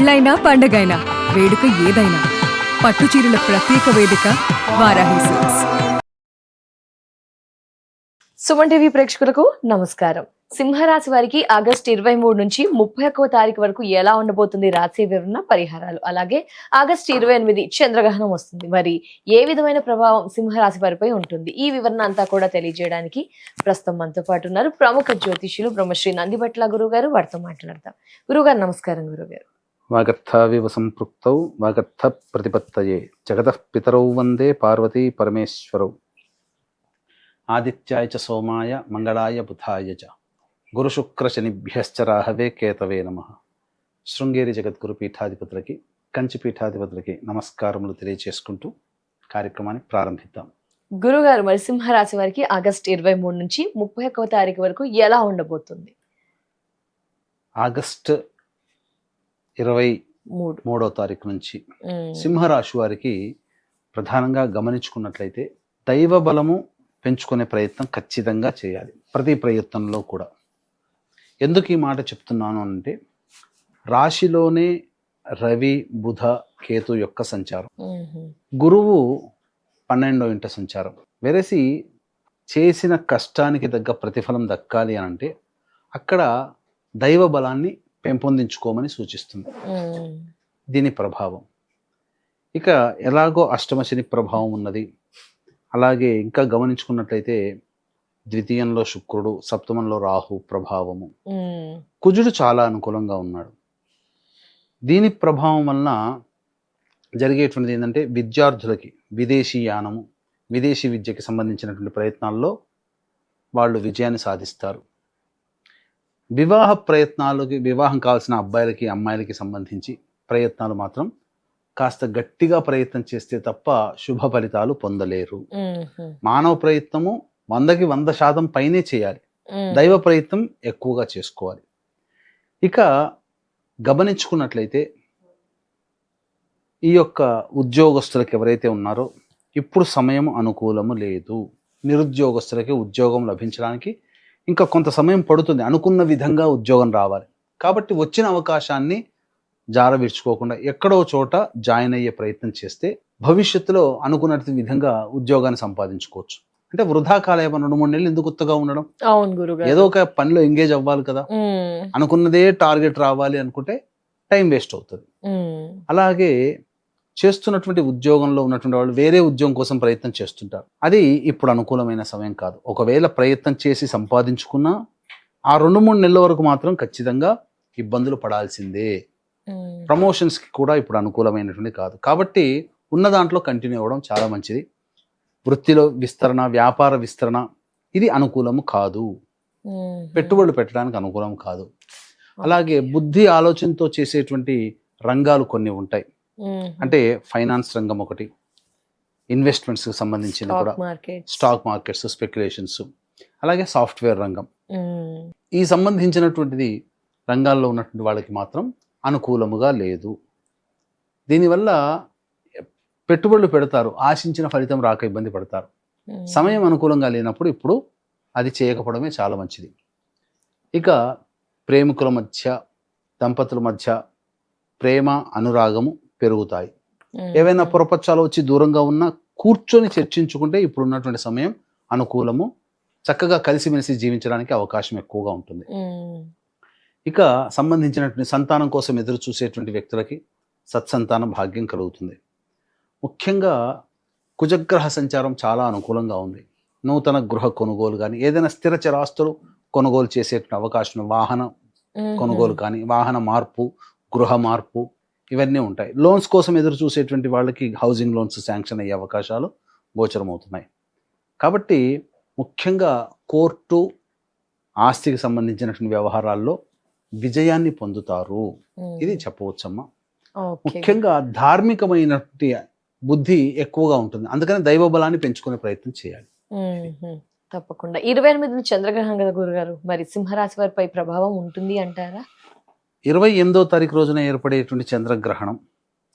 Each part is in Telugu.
పెళ్ళైనా పండగైనా వేడుక ఏదైనా పట్టు చీరల ప్రత్యేక వేదిక వారాహి సిల్క్స్. సుమన్ టీవీ ప్రేక్షకులకు నమస్కారం. సింహరాశి వారికి ఆగస్టు 23 నుంచి 31వ తారీఖు వరకు ఎలా ఉండబోతుంది రాశి వివరణ పరిహారాలు, అలాగే ఆగస్టు 28 చంద్రగ్రహణం వస్తుంది. మరి ఏ విధమైన ప్రభావం సింహరాశి వారిపై ఉంటుంది, ఈ వివరణ అంతా కూడా తెలియజేయడానికి ప్రస్తుతం మనతో పాటు ఉన్నారు ప్రముఖ జ్యోతిష్యులు బ్రహ్మశ్రీ నందిభట్ల గురువు గారు. వారితో మాట్లాడతాం. గురుగారు నమస్కారం. గురుగారు, వాగర్థావివ సంపృక్తౌ వాగర్థ ప్రతిపత్తయే జగతః పితరౌ వందే పార్వతీ పరమేశ్వరౌ ఆదిత్యాయ చ సోమాయ మంగళాయ బుధాయ చ గురుశుక్ర శనిభ్యశ్చ రాహవే కేతవే నమః. శృంగేరి జగద్గురు పీఠాధిపతులకి, కంచి పీఠాధిపతులకి నమస్కారములు తెలియచేసుకుంటూ కార్యక్రమాన్ని ప్రారంభిద్దాం. గురుగారు, మరి సింహరాశి వారికి ఆగస్టు 23 నుంచి 31వ తారీఖు వరకు ఎలా ఉండబోతుంది? ఆగస్టు 23వ తారీఖు నుంచి సింహరాశి వారికి ప్రధానంగా గమనించుకున్నట్లయితే దైవ బలము పెంచుకునే ప్రయత్నం ఖచ్చితంగా చేయాలి, ప్రతి ప్రయత్నంలో కూడా. ఎందుకు ఈ మాట చెప్తున్నాను అంటే, రాశిలోనే రవి బుధ కేతు యొక్క సంచారం, గురువు 12వ ఇంట సంచారం. వెరసి చేసిన కష్టానికి తగ్గ ప్రతిఫలం దక్కాలి అని అంటే అక్కడ దైవ బలాన్ని పెంపొందించుకోమని సూచిస్తుంది దీని ప్రభావం. ఇక ఎలాగో అష్టమ శని ప్రభావం ఉన్నది. అలాగే ఇంకా గమనించుకున్నట్లయితే ద్వితీయంలో శుక్రుడు, సప్తమంలో రాహు ప్రభావము, కుజుడు చాలా అనుకూలంగా ఉన్నాడు. దీని ప్రభావం వలన జరిగేటువంటిది ఏంటంటే, విద్యార్థులకి విదేశీ యానము, విదేశీ విద్యకి సంబంధించినటువంటి ప్రయత్నాల్లో వాళ్ళు విజయాన్ని సాధిస్తారు. వివాహ ప్రయత్నాలకి, వివాహం కావాల్సిన అబ్బాయిలకి అమ్మాయిలకి సంబంధించి ప్రయత్నాలు మాత్రం కాస్త గట్టిగా ప్రయత్నం చేస్తే తప్ప శుభ ఫలితాలు పొందలేరు. మానవ ప్రయత్నము 100కి 100% పైనే చేయాలి, దైవ ప్రయత్నం ఎక్కువగా చేసుకోవాలి. ఇక గమనించుకున్నట్లయితే ఈ యొక్క ఉద్యోగస్తులకు ఎవరైతే ఉన్నారో ఇప్పుడు సమయం అనుకూలము లేదు. నిరుద్యోగస్తులకి ఉద్యోగం లభించడానికి ఇంకా కొంత సమయం పడుతుంది, అనుకున్న విధంగా ఉద్యోగం రావాలి. కాబట్టి వచ్చిన అవకాశాన్ని జార విడుచుకోకుండా ఎక్కడో చోట జాయిన్ అయ్యే ప్రయత్నం చేస్తే భవిష్యత్తులో అనుకున్న విధంగా ఉద్యోగాన్ని సంపాదించుకోవచ్చు. అంటే వృధా కాలేమో 2-3 నెలలు ఎందుకు కొత్తగా ఉండడం, ఏదో ఒక పనిలో ఎంగేజ్ అవ్వాలి కదా. అనుకున్నదే టార్గెట్ రావాలి అనుకుంటే టైం వేస్ట్ అవుతుంది. అలాగే చేస్తున్నటువంటి ఉద్యోగంలో ఉన్నటువంటి వాళ్ళు వేరే ఉద్యోగం కోసం ప్రయత్నం చేస్తుంటారు. అది ఇప్పుడు అనుకూలమైన సమయం కాదు. ఒకవేళ ప్రయత్నం చేసి సంపాదించుకున్నా ఆ 2-3 నెలల వరకు మాత్రం ఖచ్చితంగా ఇబ్బందులు పడాల్సిందే. ప్రమోషన్స్కి కూడా ఇప్పుడు అనుకూలమైనటువంటి కాదు. కాబట్టి ఉన్న దాంట్లో కంటిన్యూ అవ్వడం చాలా మంచిది. వృత్తిలో విస్తరణ, వ్యాపార విస్తరణ ఇది అనుకూలము కాదు, పెట్టుబడులు పెట్టడానికి అనుకూలం కాదు. అలాగే బుద్ధి ఆలోచనతో చేసేటువంటి రంగాలు కొన్ని ఉంటాయి. అంటే ఫైనాన్స్ రంగం ఒకటి, ఇన్వెస్ట్మెంట్స్ కి సంబంధించిన కూడా స్టాక్ మార్కెట్స్, స్పెక్యులేషన్స్, అలాగే సాఫ్ట్వేర్ రంగం, ఈ సంబంధించినటువంటిది రంగాల్లో ఉన్నటువంటి వాళ్ళకి మాత్రం అనుకూలముగా లేదు. దీనివల్ల పెట్టుబడులు పెడతారు, ఆశించిన ఫలితం రాక ఇబ్బంది పడతారు. సమయం అనుకూలంగా లేనప్పుడు ఇప్పుడు అది చేయకపోవడమే చాలా మంచిది. ఇక ప్రేమికుల మధ్య, దంపతుల మధ్య ప్రేమ అనురాగము పెరుగుతాయి. ఏవైనా పొరపచ్చాలు వచ్చి దూరంగా ఉన్నా కూర్చొని చర్చించుకుంటే ఇప్పుడు ఉన్నటువంటి సమయం అనుకూలము, చక్కగా కలిసిమెలిసి జీవించడానికి అవకాశం ఎక్కువగా ఉంటుంది. ఇక సంబంధించినటువంటి సంతానం కోసం ఎదురు చూసేటువంటి వ్యక్తులకి సత్సంతాన భాగ్యం కలుగుతుంది. ముఖ్యంగా కుజగ్రహ సంచారం చాలా అనుకూలంగా ఉంది. నూతన గృహ కొనుగోలు కానీ, ఏదైనా స్థిర చరాస్తులు కొనుగోలు చేసేటువంటి అవకాశం, వాహన కొనుగోలు కానీ, వాహన మార్పు, గృహ మార్పు ఇవన్నీ ఉంటాయి. లోన్స్ కోసం ఎదురు చూసేటువంటి వాళ్ళకి హౌసింగ్ లోన్స్ శాంక్షన్ అయ్యే అవకాశాలు గోచరమవుతున్నాయి. కాబట్టి ముఖ్యంగా కోర్టు, ఆస్తికి సంబంధించినటువంటి వ్యవహారాల్లో విజయాన్ని పొందుతారు, ఇది చెప్పవచ్చమ్మా. ముఖ్యంగా ధార్మికమైనటువంటి బుద్ధి ఎక్కువగా ఉంటుంది, అందుకని దైవ బలాన్ని పెంచుకునే ప్రయత్నం చేయాలి. తప్పకుండా. 28 చంద్రగ్రహణం కదా గురుగారు, మరి సింహరాశి వారిపై ప్రభావం ఉంటుంది అంటారా? 28వ తారీఖు రోజున ఏర్పడేటువంటి చంద్రగ్రహణం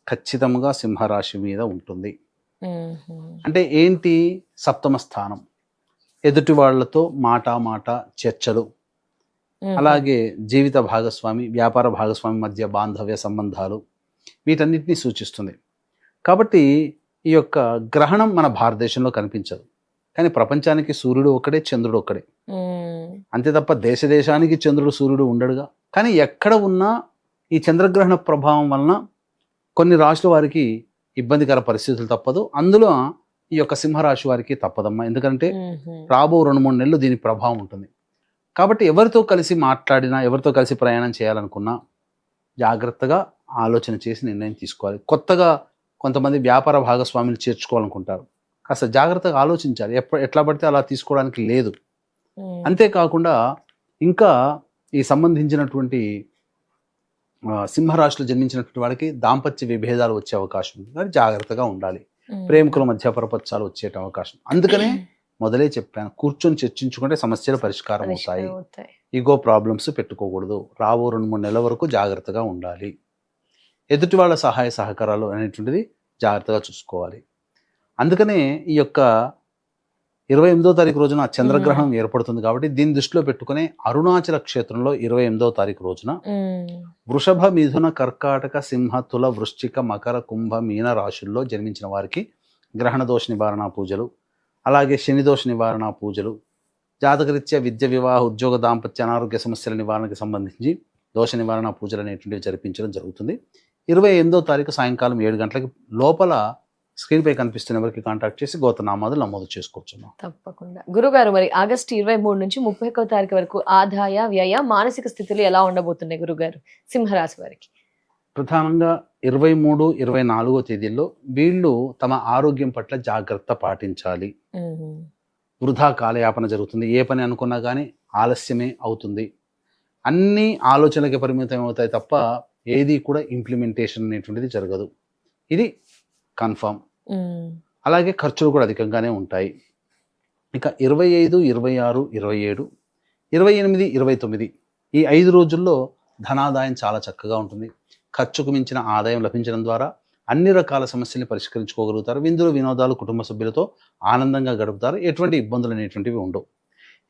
ఖచ్చితంగా సింహరాశి మీద ఉంటుంది. అంటే ఏంటి? సప్తమ స్థానం, ఎదుటి వాళ్లతో మాట చర్చలు, అలాగే జీవిత భాగస్వామి, వ్యాపార భాగస్వామి మధ్య బాంధవ్య సంబంధాలు, వీటన్నిటిని సూచిస్తుంది. కాబట్టి ఈ యొక్క గ్రహణం మన భారతదేశంలో కనిపించదు, కానీ ప్రపంచానికి సూర్యుడు ఒక్కడే, చంద్రుడు ఒక్కడే. అంతే తప్ప దేశానికి చంద్రుడు సూర్యుడు ఉండడుగా. కానీ ఎక్కడ ఉన్నా ఈ చంద్రగ్రహణ ప్రభావం వలన కొన్ని రాశుల వారికి ఇబ్బందికర పరిస్థితులు తప్పదు. అందులో ఈ యొక్క సింహరాశి వారికి తప్పదమ్మా. ఎందుకంటే రాబో 2-3 నెలలు దీని ప్రభావం ఉంటుంది. కాబట్టి ఎవరితో కలిసి మాట్లాడినా, ఎవరితో కలిసి ప్రయాణం చేయాలనుకున్నా జాగ్రత్తగా ఆలోచన చేసి నిర్ణయం తీసుకోవాలి. కొత్తగా కొంతమంది వ్యాపార భాగస్వాములు చేర్చుకోవాలనుకుంటారు, కాస్త జాగ్రత్తగా ఆలోచించాలి. ఎట్లా పడితే అలా తీసుకోవడానికి లేదు. అంతేకాకుండా ఇంకా ఈ సంబంధించినటువంటి సింహరాశిలో జన్మించినటువంటి వాడికి దాంపత్య విభేదాలు వచ్చే అవకాశం ఉంది, కానీ జాగ్రత్తగా ఉండాలి. ప్రేమికుల మధ్య పరపచ్చాలు వచ్చే అవకాశం. అందుకనే మొదలే చెప్పాను, కూర్చొని చర్చించుకుంటే సమస్యలు పరిష్కారం అవుతాయి. ఈగో ప్రాబ్లమ్స్ పెట్టుకోకూడదు. రాబో 2-3 నెలల వరకు జాగ్రత్తగా ఉండాలి. ఎదుటి వాళ్ళ సహాయ సహకారాలు అనేటువంటిది జాగ్రత్తగా చూసుకోవాలి. అందుకనే ఈ యొక్క 28వ తారీఖు రోజున చంద్రగ్రహణం ఏర్పడుతుంది. కాబట్టి దీన్ని దృష్టిలో పెట్టుకుని అరుణాచల క్షేత్రంలో 28వ తారీఖు రోజున వృషభ, మిథున, కర్కాటక, సింహ, తుల, వృశ్చిక, మకర, కుంభ, మీన రాశుల్లో జన్మించిన వారికి గ్రహణ దోష నివారణ పూజలు, అలాగే శని దోష నివారణ పూజలు, జాతకరీత్యా విద్య, వివాహ, ఉద్యోగ, దాంపత్య, అనారోగ్య సమస్యల నివారణకు సంబంధించి దోష నివారణ పూజలు అనేటువంటివి జరిపించడం జరుగుతుంది. 28వ తారీఖు సాయంకాలం 7 గంటలకి లోపల స్క్రీన్ పై కనిపిస్తున్న ఎవరికి కాంటాక్ట్ చేసి గోత్రనామాలు నమోదు చేసుకోవచ్చు. తప్పకుండా. గురుగారు, మరి ఆగస్టు 23 నుంచి 31వ తారీఖు వరకు ఆదాయ, వ్యయ, మానసిక స్థితులు ఎలా ఉండబోతున్నాయి గురుగారు సింహరాశి వారికి? ప్రధానంగా 23, 24వ తేదీల్లో వీళ్ళు తమ ఆరోగ్యం పట్ల జాగ్రత్త పాటించాలి. వృధా కాలయాపన జరుగుతుంది. ఏ పని అనుకున్నా కానీ ఆలస్యమే అవుతుంది. అన్ని ఆలోచనలకి పరిమితం అవుతాయి తప్ప ఏది కూడా ఇంప్లిమెంటేషన్ అనేటువంటిది జరగదు. ఇది కన్ఫర్మ్. అలాగే ఖర్చులు కూడా అధికంగానే ఉంటాయి. ఇక 25, 26, 27, 28, 29 ఈ 5 రోజుల్లో ధనాదాయం చాలా చక్కగా ఉంటుంది. ఖర్చుకు మించిన ఆదాయం లభించడం ద్వారా అన్ని రకాల సమస్యల్ని పరిష్కరించుకోగలుగుతారు. విందులు, వినోదాలు కుటుంబ సభ్యులతో ఆనందంగా గడుపుతారు. ఎటువంటి ఇబ్బందులు అనేటువంటివి ఉండవు.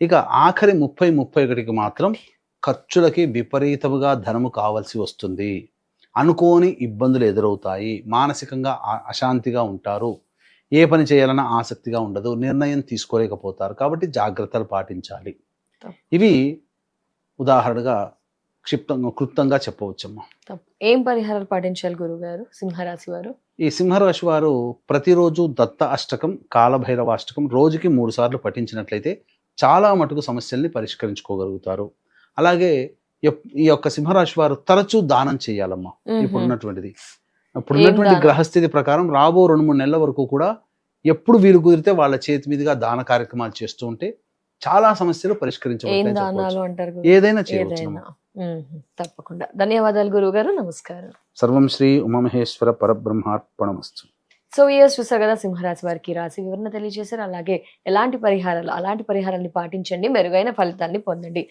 ఇక ఆఖరి 30, 31కి మాత్రం ఖర్చులకి విపరీతముగా ధనము కావాల్సి వస్తుంది. అనుకోని ఇబ్బందులు ఎదురవుతాయి. మానసికంగా అశాంతిగా ఉంటారు. ఏ పని చేయాలన్నా ఆసక్తిగా ఉండదు. నిర్ణయం తీసుకోలేకపోతారు. కాబట్టి జాగ్రత్తలు పాటించాలి. ఇవి ఉదాహరణగా క్లుప్తంగా చెప్పవచ్చమ్మా. ఏం పరిహారాలు పాటించాలి గురుగారు సింహరాశి వారు? ఈ సింహరాశి వారు ప్రతిరోజు దత్త అష్టకం, కాలభైరవ అష్టకం రోజుకి 3 సార్లు పఠించినట్లయితే చాలా మటుకు సమస్యల్ని పరిష్కరించుకోగలుగుతారు. అలాగే ఈ యొక్క సింహరాశి వారు తరచూ దానం చేయాలమ్మా. ఇప్పుడున్నటువంటి గ్రహస్థితి ప్రకారం రాబో 2-3 నెలల వరకు కూడా ఎప్పుడు వీలు కుదిరితే వాళ్ళ చేతి మీదుగా దాన కార్యక్రమాలు చేస్తూ ఉంటే చాలా సమస్యలు పరిష్కరించబడతాయి. ఏదైనా చేయవచ్చు. తప్పకుండా. ధన్యవాదాలు గురువుగారు. నమస్కారం. సర్వం శ్రీ ఉమామహేశ్వర పరబ్రహ్మార్పణమస్తు. సో చూసారు కదా, సింహరాశి వారికి రాశి వివరణ తెలియజేశారు. అలాగే అలాంటి పరిహారాన్ని పాటించండి, మెరుగైన ఫలితాన్ని పొందండి.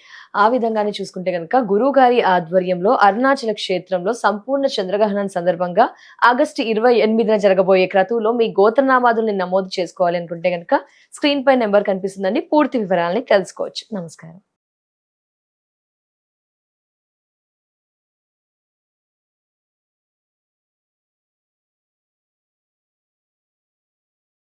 ఆ విధంగానే చూసుకుంటే కనుక గురువు గారి ఆధ్వర్యంలో అరుణాచల క్షేత్రంలో సంపూర్ణ చంద్రగ్రహణం సందర్భంగా ఆగస్టు 28న జరగబోయే క్రతువులో మీ గోత్రనామాదుల్ని నమోదు చేసుకోవాలి అనుకుంటే కనుక స్క్రీన్ పై నెంబర్ కనిపిస్తుందండి. పూర్తి వివరాలని తెలుసుకోవచ్చు. నమస్కారం.